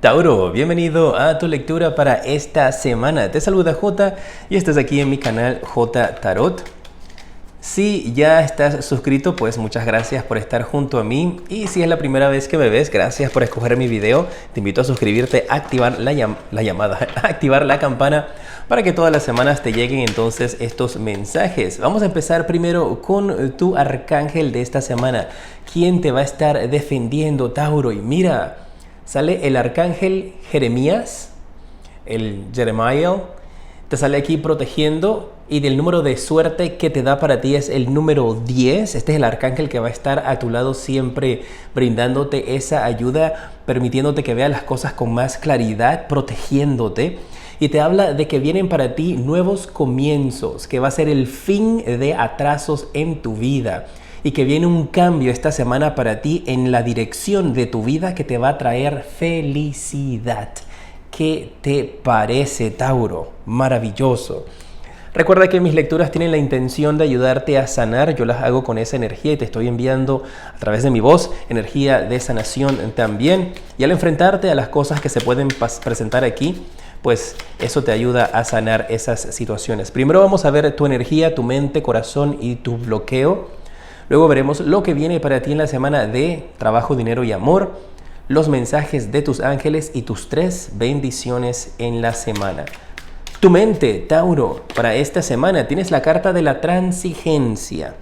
Tauro, bienvenido a tu lectura para esta semana. Te saluda J y estás aquí en mi canal J Tarot. Si ya estás suscrito, pues muchas gracias por estar junto a mí. Y si es la primera vez que me ves, gracias por escoger mi video. Te invito a suscribirte, a activar a activar la campana para que todas las semanas te lleguen entonces estos mensajes. Vamos a empezar primero con tu arcángel de esta semana. ¿Quién te va a estar defendiendo, Tauro? Y mira, sale el arcángel Jeremías, el Jeremiah, te sale aquí protegiendo, y del número de suerte que te da para ti es el número 10. Este es el arcángel que va a estar a tu lado siempre brindándote esa ayuda, permitiéndote que veas las cosas con más claridad, protegiéndote. Y te habla de que vienen para ti nuevos comienzos, que va a ser el fin de atrasos en tu vida. Y que viene un cambio esta semana para ti en la dirección de tu vida que te va a traer felicidad. ¿Qué te parece, Tauro? Maravilloso. Recuerda que mis lecturas tienen la intención de ayudarte a sanar. Yo las hago con esa energía y te estoy enviando a través de mi voz energía de sanación también. Y al enfrentarte a las cosas que se pueden presentar aquí, pues eso te ayuda a sanar esas situaciones. Primero vamos a ver tu energía, tu mente, corazón y tu bloqueo. Luego veremos lo que viene para ti en la semana de trabajo, dinero y amor, los mensajes de tus ángeles y tus 3 bendiciones en la semana. Tu mente, Tauro, para esta semana tienes la carta de la transigencia.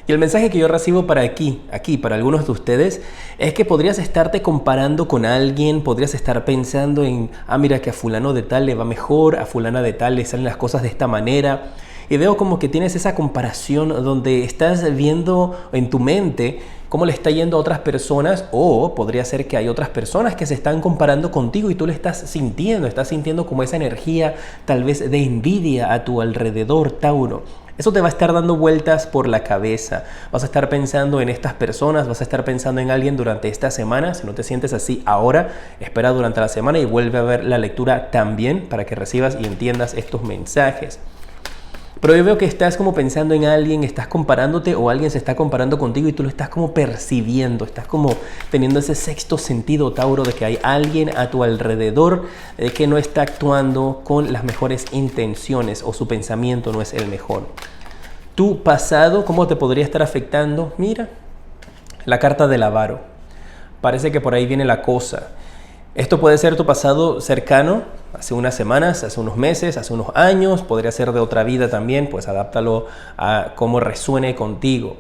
Y el mensaje que yo recibo para aquí, para algunos de ustedes, es que podrías estarte comparando con alguien, podrías estar pensando en, mira que a fulano de tal le va mejor, a fulana de tal le salen las cosas de esta manera. Y veo como que tienes esa comparación donde estás viendo en tu mente cómo le está yendo a otras personas, o podría ser que hay otras personas que se están comparando contigo y tú le estás sintiendo como esa energía tal vez de envidia a tu alrededor, Tauro. Eso te va a estar dando vueltas por la cabeza. Vas a estar pensando en estas personas, vas a estar pensando en alguien durante esta semana. Si no te sientes así ahora, espera durante la semana y vuelve a ver la lectura también para que recibas y entiendas estos mensajes. Pero yo veo que estás como pensando en alguien, estás comparándote o alguien se está comparando contigo y tú lo estás como percibiendo, estás como teniendo ese sexto sentido, Tauro, de que hay alguien a tu alrededor que no está actuando con las mejores intenciones o su pensamiento no es el mejor. Tu pasado, ¿cómo te podría estar afectando? Mira, la carta del avaro. Parece que por ahí viene la cosa. Esto puede ser tu pasado cercano, hace unas semanas, hace unos meses, hace unos años, podría ser de otra vida también, pues adáptalo a cómo resuene contigo.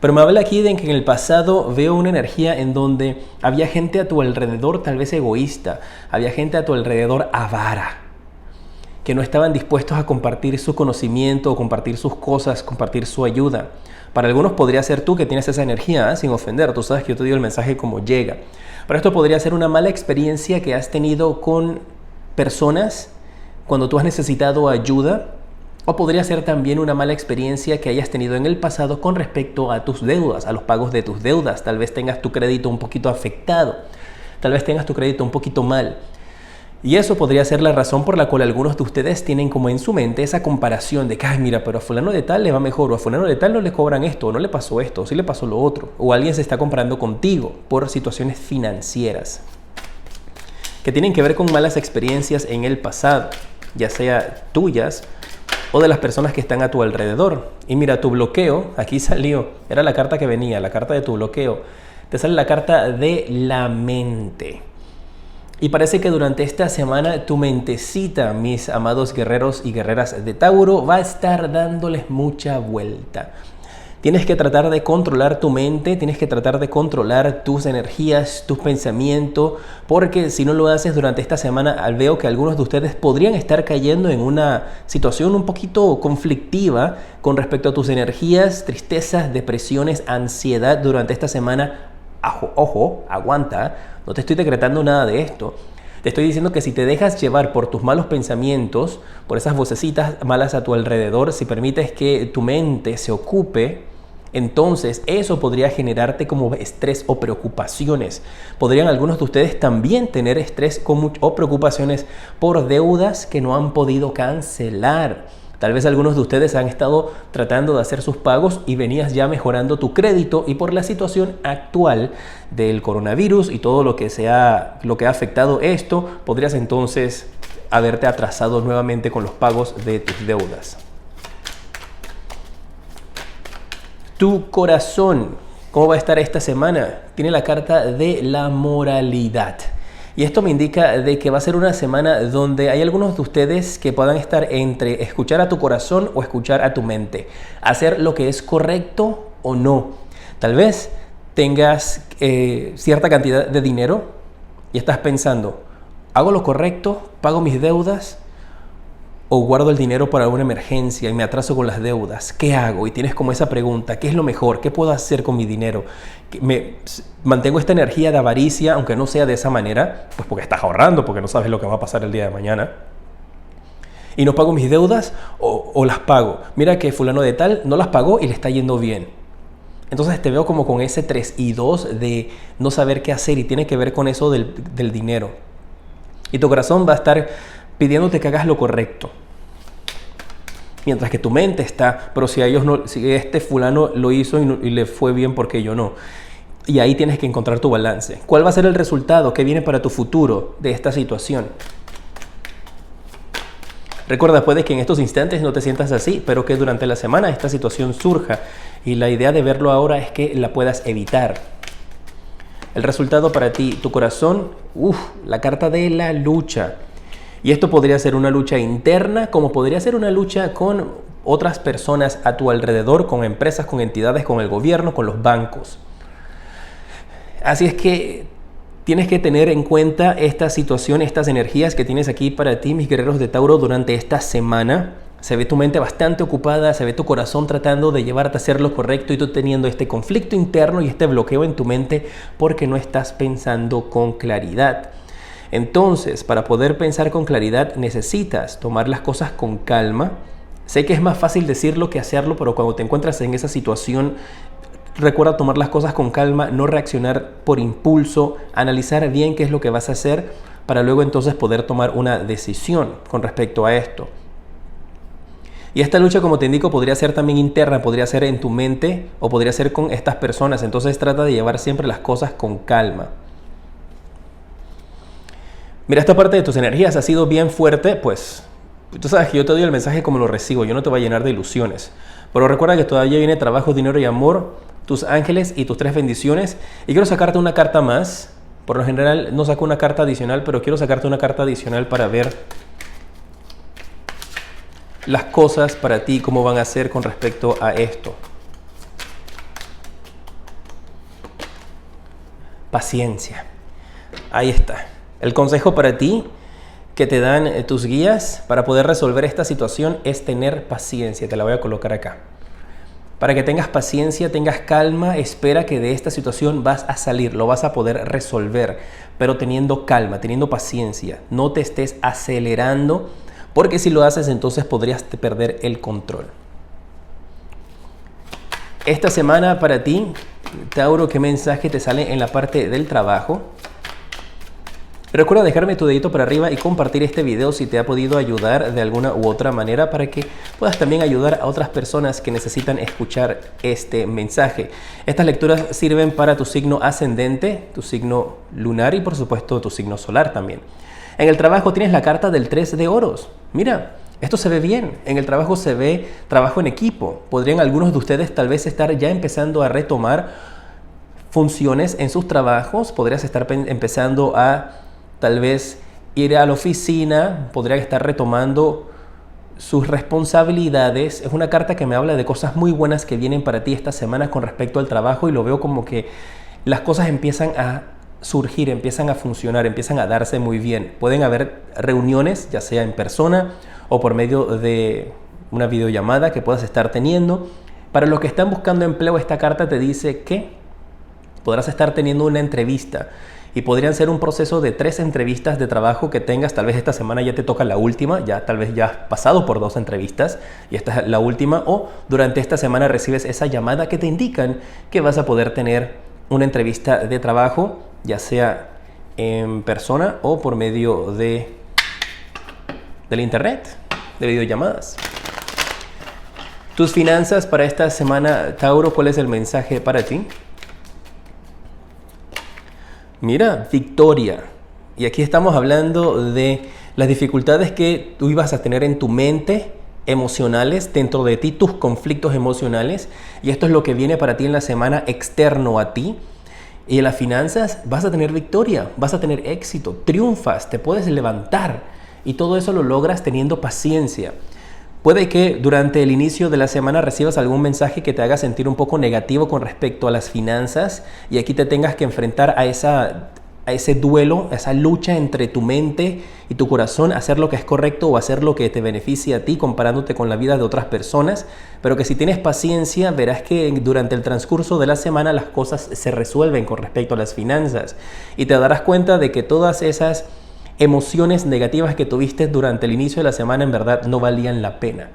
Pero me habla aquí de que en el pasado veo una energía en donde había gente a tu alrededor tal vez egoísta, había gente a tu alrededor avara, que no estaban dispuestos a compartir su conocimiento, compartir sus cosas, compartir su ayuda. Para algunos podría ser tú que tienes esa energía, sin ofender, tú sabes que yo te digo el mensaje como llega. Pero esto podría ser una mala experiencia que has tenido con personas cuando tú has necesitado ayuda, o podría ser también una mala experiencia que hayas tenido en el pasado con respecto a tus deudas, a los pagos de tus deudas. Tal vez tengas tu crédito un poquito afectado, tal vez tengas tu crédito un poquito mal. Y eso podría ser la razón por la cual algunos de ustedes tienen como en su mente esa comparación de que, mira, pero a fulano de tal le va mejor, o a fulano de tal no le cobran esto, o no le pasó esto, o sí le pasó lo otro, o alguien se está comparando contigo por situaciones financieras que tienen que ver con malas experiencias en el pasado, ya sea tuyas o de las personas que están a tu alrededor. Y mira, tu bloqueo, aquí salió, era la carta que venía, la carta de tu bloqueo, te sale la carta de la mente. Y parece que durante esta semana tu mentecita, mis amados guerreros y guerreras de Tauro, va a estar dándoles mucha vuelta. Tienes que tratar de controlar tu mente, tienes que tratar de controlar tus energías, tus pensamientos, porque si no lo haces durante esta semana, veo que algunos de ustedes podrían estar cayendo en una situación un poquito conflictiva con respecto a tus energías, tristezas, depresiones, ansiedad durante esta semana. Ojo, aguanta, no te estoy decretando nada de esto. Te estoy diciendo que si te dejas llevar por tus malos pensamientos, por esas vocecitas malas a tu alrededor, si permites que tu mente se ocupe, entonces eso podría generarte como estrés o preocupaciones. Podrían algunos de ustedes también tener estrés o preocupaciones por deudas que no han podido cancelar. Tal vez algunos de ustedes han estado tratando de hacer sus pagos y venías ya mejorando tu crédito, y por la situación actual del coronavirus y todo lo que ha afectado esto, podrías entonces haberte atrasado nuevamente con los pagos de tus deudas. Tu corazón, ¿cómo va a estar esta semana? Tiene la carta de la moralidad. Y esto me indica de que va a ser una semana donde hay algunos de ustedes que puedan estar entre escuchar a tu corazón o escuchar a tu mente. Hacer lo que es correcto o no. Tal vez tengas cierta cantidad de dinero y estás pensando, ¿hago lo correcto? ¿Pago mis deudas? ¿O guardo el dinero para alguna emergencia y me atraso con las deudas? ¿Qué hago? Y tienes como esa pregunta, ¿qué es lo mejor? ¿Qué puedo hacer con mi dinero? ¿Mantengo esta energía de avaricia, aunque no sea de esa manera? Pues porque estás ahorrando, porque no sabes lo que va a pasar el día de mañana. ¿Y no pago mis deudas o las pago? Mira que fulano de tal no las pagó y le está yendo bien. Entonces te veo como con ese 3 y 2 de no saber qué hacer, y tiene que ver con eso del dinero. Y tu corazón va a estar pidiéndote que hagas lo correcto, mientras que tu mente está, pero si este fulano lo hizo y le fue bien, ¿por qué yo no? Y ahí tienes que encontrar tu balance. ¿Cuál va a ser el resultado que viene para tu futuro de esta situación? Recuerda, puede que en estos instantes no te sientas así, pero que durante la semana esta situación surja, y la idea de verlo ahora es que la puedas evitar. El resultado para ti, tu corazón, la carta de la lucha. Y esto podría ser una lucha interna, como podría ser una lucha con otras personas a tu alrededor, con empresas, con entidades, con el gobierno, con los bancos. Así es que tienes que tener en cuenta esta situación, estas energías que tienes aquí para ti, mis guerreros de Tauro, durante esta semana. Se ve tu mente bastante ocupada, se ve tu corazón tratando de llevarte a hacer lo correcto, y tú teniendo este conflicto interno y este bloqueo en tu mente porque no estás pensando con claridad. Entonces, para poder pensar con claridad necesitas tomar las cosas con calma. Sé que es más fácil decirlo que hacerlo, pero cuando te encuentras en esa situación, recuerda tomar las cosas con calma, no reaccionar por impulso, analizar bien qué es lo que vas a hacer para luego entonces poder tomar una decisión con respecto a esto. Y esta lucha, como te indico, podría ser también interna, podría ser en tu mente o podría ser con estas personas. Entonces trata de llevar siempre las cosas con calma. Mira, esta parte de tus energías ha sido bien fuerte, pues tú sabes que yo te doy el mensaje como lo recibo, yo no te voy a llenar de ilusiones. Pero recuerda que todavía viene trabajo, dinero y amor, tus ángeles y tus 3 bendiciones. Y quiero sacarte una carta más. Por lo general no saco una carta adicional, pero quiero sacarte una carta adicional para ver las cosas para ti, cómo van a ser con respecto a esto. Paciencia. Ahí está. El consejo para ti que te dan tus guías para poder resolver esta situación es tener paciencia. Te la voy a colocar acá. Para que tengas paciencia, tengas calma, espera que de esta situación vas a salir, lo vas a poder resolver, pero teniendo calma, teniendo paciencia. No te estés acelerando, porque si lo haces entonces podrías perder el control. Esta semana para ti, Tauro, ¿qué mensaje te sale en la parte del trabajo? Recuerda dejarme tu dedito para arriba y compartir este video si te ha podido ayudar de alguna u otra manera, para que puedas también ayudar a otras personas que necesitan escuchar este mensaje. Estas lecturas sirven para tu signo ascendente, tu signo lunar y por supuesto tu signo solar también. En el trabajo tienes la carta del 3 de oros. Mira, esto se ve bien. En el trabajo se ve trabajo en equipo. Podrían algunos de ustedes tal vez estar ya empezando a retomar funciones en sus trabajos. Podrías estar empezando a tal vez ir a la oficina, podrían estar retomando sus responsabilidades. Es una carta que me habla de cosas muy buenas que vienen para ti esta semana con respecto al trabajo, y lo veo como que las cosas empiezan a surgir, empiezan a funcionar, empiezan a darse muy bien. Pueden haber reuniones, ya sea en persona o por medio de una videollamada que puedas estar teniendo. Para los que están buscando empleo, esta carta te dice que podrás estar teniendo una entrevista. Y podrían ser un proceso de 3 entrevistas de trabajo que tengas. Tal vez esta semana ya te toca la última, tal vez ya has pasado por 2 entrevistas y esta es la última, o durante esta semana recibes esa llamada que te indican que vas a poder tener una entrevista de trabajo, ya sea en persona o por medio del internet, de videollamadas. Tus finanzas para esta semana, Tauro, ¿cuál es el mensaje para ti? Mira, victoria. Y aquí estamos hablando de las dificultades que tú ibas a tener en tu mente, emocionales, dentro de ti, tus conflictos emocionales. Y esto es lo que viene para ti en la semana externo a ti. Y en las finanzas vas a tener victoria, vas a tener éxito, triunfas, te puedes levantar. Y todo eso lo logras teniendo paciencia. Puede que durante el inicio de la semana recibas algún mensaje que te haga sentir un poco negativo con respecto a las finanzas y aquí te tengas que enfrentar a ese duelo, a esa lucha entre tu mente y tu corazón, hacer lo que es correcto o hacer lo que te beneficie a ti comparándote con la vida de otras personas, pero que si tienes paciencia verás que durante el transcurso de la semana las cosas se resuelven con respecto a las finanzas y te darás cuenta de que todas esas emociones negativas que tuviste durante el inicio de la semana en verdad no valían la pena.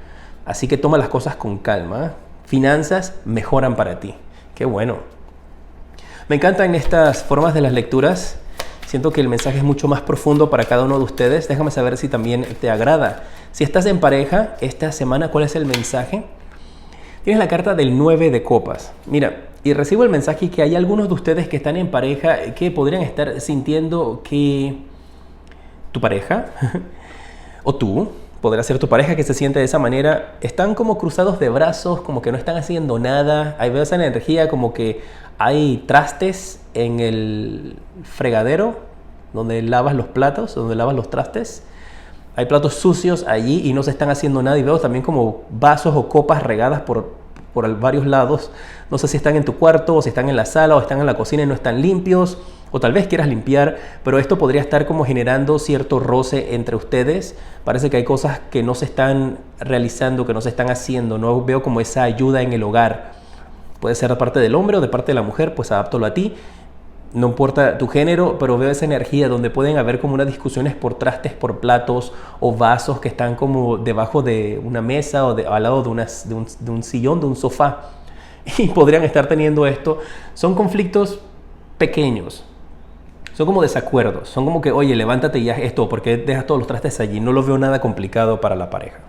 Así que toma las cosas con calma. Finanzas mejoran para ti. Qué bueno. Me encantan estas formas de las lecturas. Siento que el mensaje es mucho más profundo para cada uno de ustedes. Déjame saber si también te agrada. Si estás en pareja esta semana, ¿cuál es el mensaje? Tienes la carta del 9 de copas. Mira, y recibo el mensaje que hay algunos de ustedes que están en pareja que podrían estar sintiendo que tu pareja o tú, podrá ser tu pareja que se siente de esa manera, están como cruzados de brazos, como que no están haciendo nada. Ahí veo esa energía como que hay trastes en el fregadero donde lavas los platos, donde lavas los trastes. Hay platos sucios allí y no se están haciendo nada y veo también como vasos o copas regadas por varios lados. No sé si están en tu cuarto o si están en la sala o están en la cocina y no están limpios. O tal vez quieras limpiar, pero esto podría estar como generando cierto roce entre ustedes. Parece que hay cosas que no se están realizando, que no se están haciendo. No veo como esa ayuda en el hogar. Puede ser de parte del hombre o de parte de la mujer, pues adáptalo a ti. No importa tu género, pero veo esa energía donde pueden haber como unas discusiones por trastes, por platos o vasos que están como debajo de una mesa o al lado de un sillón, de un sofá. Y podrían estar teniendo esto. Son conflictos pequeños. Son como desacuerdos, son como que, oye, levántate y haz esto, ¿por qué dejas todos los trastes allí? No lo veo nada complicado para la pareja.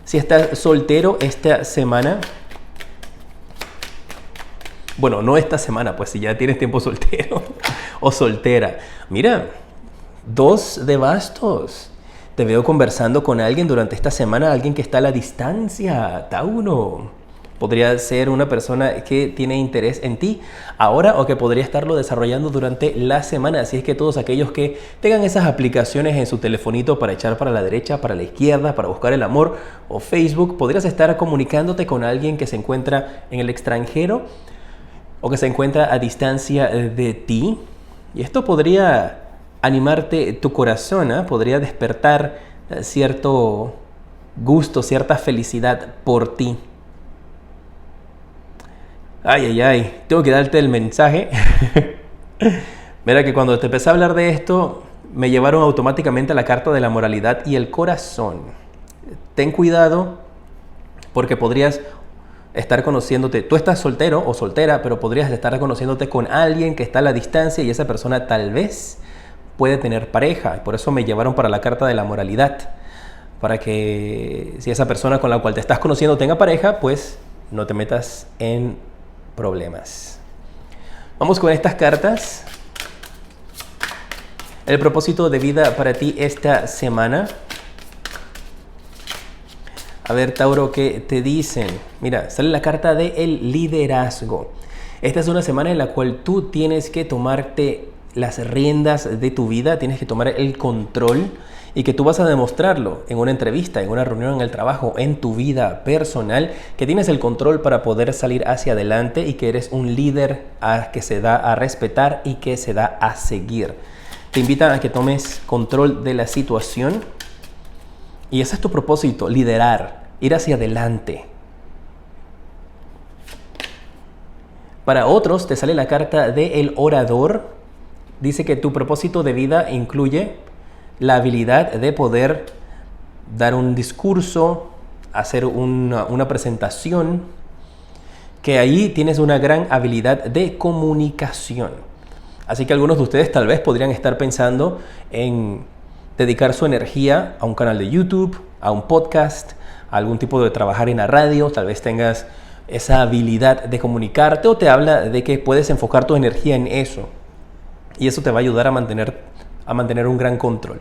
Si estás soltero esta semana, bueno, no esta semana, pues si ya tienes tiempo soltero o soltera. Mira, 2 de bastos. Te veo conversando con alguien durante esta semana, alguien que está a la distancia, Tauro. Podría ser una persona que tiene interés en ti ahora o que podría estarlo desarrollando durante la semana. Así es que todos aquellos que tengan esas aplicaciones en su telefonito para echar para la derecha, para la izquierda, para buscar el amor o Facebook, podrías estar comunicándote con alguien que se encuentra en el extranjero o que se encuentra a distancia de ti. Y esto podría animarte tu corazón, ¿eh? Podría despertar cierto gusto, cierta felicidad por ti. Ay, tengo que darte el mensaje. Mira que cuando te empecé a hablar de esto, me llevaron automáticamente a la carta de la moralidad y el corazón. Ten cuidado porque podrías estar conociéndote. Tú estás soltero o soltera, pero podrías estar conociéndote con alguien que está a la distancia y esa persona tal vez puede tener pareja. Por eso me llevaron para la carta de la moralidad. Para que si esa persona con la cual te estás conociendo tenga pareja, pues no te metas en problemas. Vamos con estas cartas. El propósito de vida para ti esta semana. A ver, Tauro, ¿qué te dicen? Mira, sale la carta del liderazgo. Esta es una semana en la cual tú tienes que tomarte las riendas de tu vida, tienes que tomar el control y que tú vas a demostrarlo en una entrevista, en una reunión en el trabajo, en tu vida personal, que tienes el control para poder salir hacia adelante y que eres un líder que se da a respetar y que se da a seguir. Te invitan a que tomes control de la situación y ese es tu propósito, liderar, ir hacia adelante. Para otros te sale la carta del orador. Dice que tu propósito de vida incluye la habilidad de poder dar un discurso, hacer una presentación, que ahí tienes una gran habilidad de comunicación. Así que algunos de ustedes tal vez podrían estar pensando en dedicar su energía a un canal de YouTube, a un podcast, algún tipo de trabajar en la radio, tal vez tengas esa habilidad de comunicarte, o te habla de que puedes enfocar tu energía en eso. Y eso te va a ayudar a mantener un gran control.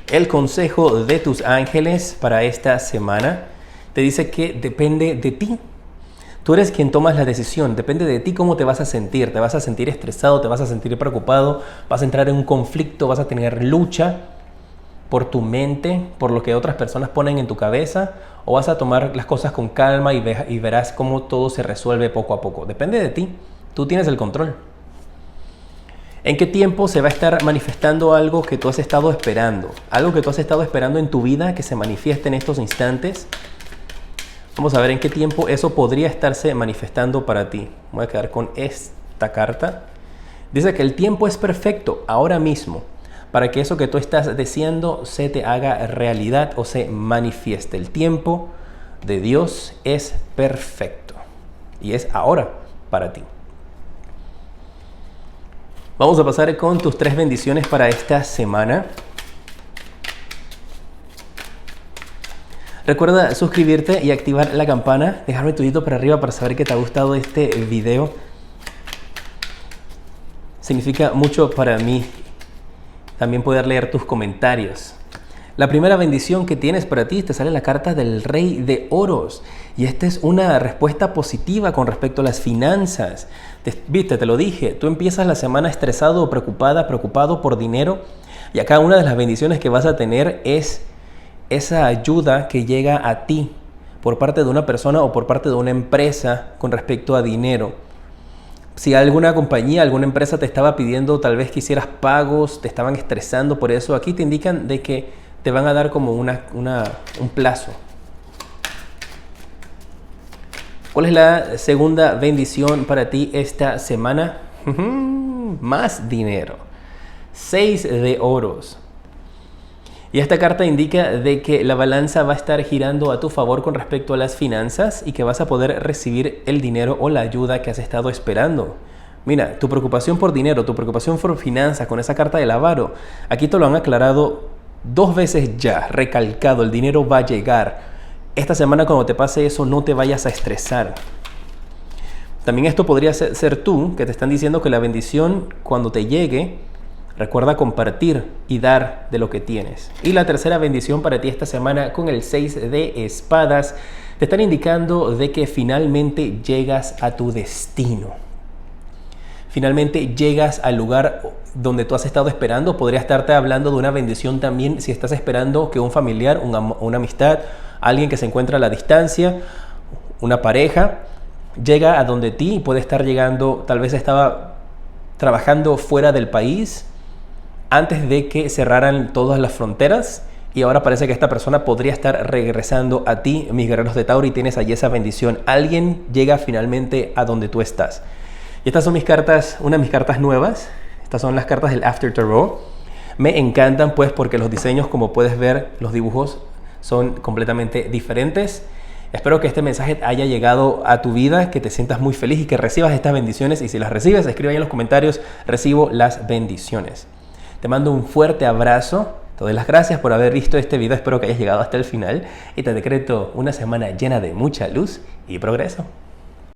El consejo de tus ángeles para esta semana te dice que depende de ti. Tú eres quien tomas la decisión, depende de ti cómo te vas a sentir. Te vas a sentir estresado, te vas a sentir preocupado, vas a entrar en un conflicto, vas a tener lucha por tu mente, por lo que otras personas ponen en tu cabeza, o vas a tomar las cosas con calma y verás cómo todo se resuelve poco a poco. Depende de ti, tú tienes el control. ¿En qué tiempo se va a estar manifestando algo que tú has estado esperando? Algo que tú has estado esperando en tu vida que se manifieste en estos instantes. Vamos a ver en qué tiempo eso podría estarse manifestando para ti. Voy a quedar con esta carta. Dice que el tiempo es perfecto ahora mismo para que eso que tú estás deseando se te haga realidad o se manifieste. El tiempo de Dios es perfecto y es ahora para ti. Vamos a pasar con tus 3 bendiciones para esta semana. Recuerda suscribirte y activar la campana, dejarme tu dedito para arriba para saber que te ha gustado este video. Significa mucho para mí también poder leer tus comentarios. La primera bendición que tienes para ti, te sale la carta del Rey de Oros. Y esta es una respuesta positiva con respecto a las finanzas. Viste, te lo dije, tú empiezas la semana estresado o preocupado por dinero. Y acá una de las bendiciones que vas a tener es esa ayuda que llega a ti por parte de una persona o por parte de una empresa con respecto a dinero. Si alguna compañía, alguna empresa te estaba pidiendo tal vez que hicieras pagos, te estaban estresando por eso, aquí te indican de que te van a dar como un plazo. ¿Cuál es la segunda bendición para ti esta semana? Más dinero. 6 de oros. Y esta carta indica de que la balanza va a estar girando a tu favor con respecto a las finanzas y que vas a poder recibir el dinero o la ayuda que has estado esperando. Mira, tu preocupación por dinero, tu preocupación por finanzas con esa carta del avaro, aquí te lo han aclarado 2 veces ya, recalcado, el dinero va a llegar. Esta semana cuando te pase eso no te vayas a estresar. También esto podría ser tú, que te están diciendo que la bendición cuando te llegue, recuerda compartir y dar de lo que tienes. Y la tercera bendición para ti esta semana con el 6 de espadas, te están indicando de que finalmente llegas a tu destino. Finalmente llegas al lugar donde tú has estado esperando. Podría estarte hablando de una bendición también si estás esperando que un familiar, una amistad, alguien que se encuentra a la distancia, una pareja, llega a donde ti y puede estar llegando, tal vez estaba trabajando fuera del país antes de que cerraran todas las fronteras y ahora parece que esta persona podría estar regresando a ti, mis guerreros de Tauro, y tienes allí esa bendición. Alguien llega finalmente a donde tú estás. Y estas son mis cartas, una de mis cartas nuevas. Estas son las cartas del After Tarot. Me encantan pues porque los diseños, como puedes ver, los dibujos son completamente diferentes. Espero que este mensaje haya llegado a tu vida, que te sientas muy feliz y que recibas estas bendiciones. Y si las recibes, escribe ahí en los comentarios, recibo las bendiciones. Te mando un fuerte abrazo. Te doy las gracias por haber visto este video. Espero que hayas llegado hasta el final. Y te decreto una semana llena de mucha luz y progreso.